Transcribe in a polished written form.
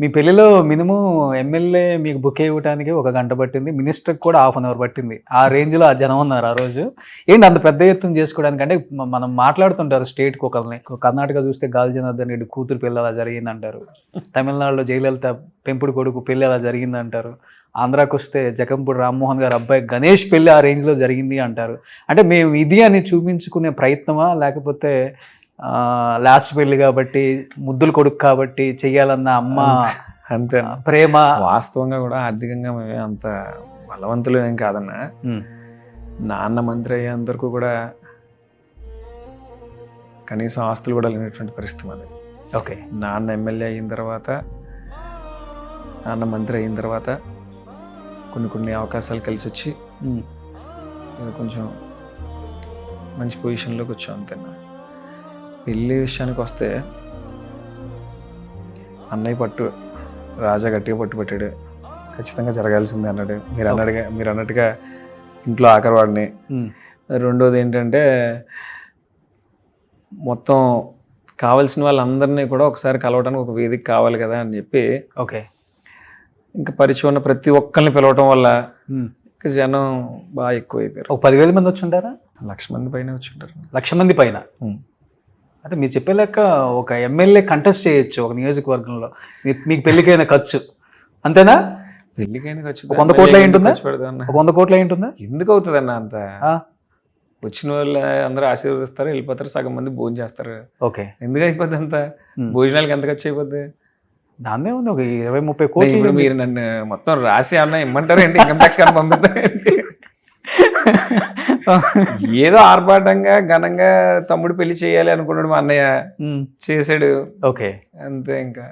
మీ పెళ్లిలో minimum MLA మీకు bouquet ఇవ్వడానికి 1 గంట పట్టింది. మినిస్టర్‌కి కూడా హాఫ్ అన్ అవర్ పట్టింది. ఆ రేంజ్‌లో ఆ జనం ఉన్నారు ఆ రోజు. ఏంటి అంత పెద్ద ఎత్తున చేసుకోవడానికి అంటే మనం మాట్లాడుతుంటారు స్టేట్‌కి ఒకళ్ళని. కర్ణాటక చూస్తే గాలి జనార్దన్ రెడ్డి కూతురు పెళ్లి అలా జరిగిందంటారు. తమిళనాడులో జయలలిత పెంపుడు కొడుకు పెళ్లి అలా జరిగిందంటారు. ఆంధ్రాకొస్తే జకంపూడి రామ్మోహన్ గారి అబ్బాయి గణేష్ పెళ్లి ఆ రేంజ్‌లో జరిగింది అంటారు. అంటే మేము ఇది అని చూపించుకునే ప్రయత్నమా? లేకపోతే లాస్ట్ పెళ్లి కాబట్టి ముద్దుల కొడుకు కాబట్టి చెయ్యాలన్న అమ్మ అంతే ప్రేమ. వాస్తవంగా కూడా ఆర్థికంగా మేమే అంత బలవంతులు ఏం కాదన్నా. నాన్న మంత్రి అయ్యేంత వరకు కూడా కనీసం ఆస్తులు కూడా లేనటువంటి పరిస్థితి మాది. ఓకే. నాన్న ఎమ్మెల్యే అయిన తర్వాత, నాన్న మంత్రి అయిన తర్వాత కొన్ని అవకాశాలు కలిసి వచ్చి కొంచెం మంచి పొజిషన్లోకి వచ్చాం అంతేనా. పెళ్ళి విషయానికి వస్తే అన్నయ్య పట్టు రాజా గట్టిగా పట్టుబట్టాడు. ఖచ్చితంగా జరగాల్సిందే అన్నాడు. మీరు అన్నట్టుగా ఇంట్లో ఆఖరివాడిని. రెండోది ఏంటంటే మొత్తం కావాల్సిన వాళ్ళందరినీ కూడా ఒకసారి కలవడానికి ఒక వేదిక కావాలి కదా అని చెప్పి ఓకే ఇంకా పరిచయం ఉన్న ప్రతి ఒక్కరిని పిలవటం వల్ల ఇంకా జనం బాగా ఎక్కువైపోయారు. ఒక 10,000 మంది వచ్చి ఉంటారా? 1,00,000 మంది పైన వచ్చి ఉంటారు. 1,00,000 మంది పైన. అంటే మీరు చెప్పే లెక్క ఒక ఎమ్మెల్యే కంటెస్ట్ చేయొచ్చు ఒక నియోజకవర్గంలో. మీకు పెళ్లికైన ఖర్చు అంతేనా? పెళ్లికైనా ఖర్చు 100 కోట్ల ఏంటుందా? 100 కోట్ల ఏంటుందా? ఎందుకు అవుతుంది అన్న అంత? వచ్చిన వాళ్ళు అందరూ ఆశీర్వదిస్తారు, వెళ్ళిపోతారు, సగం మంది భోజనం చేస్తారు. ఓకే. ఎందుకు అయిపోద్ది అంత? భోజనాలకి ఎంత ఖర్చు అయిపోద్ది? దాన్నే ఉంది ఒక 20-30 కోట్లు. ఇప్పుడు మీరు నన్ను మొత్తం రాసి అన్న ఇమ్మంటారు ఏంటి? ఇన్కమ్ ట్యాక్స్ కానీ పంపిస్తారు. ఏదో ఆర్భాటంగా ఘనంగా తమ్ముడు పెళ్లి చేయాలి అనుకున్నాడు మా అన్నయ్య, చేశాడు. ఓకే అంతే ఇంకా.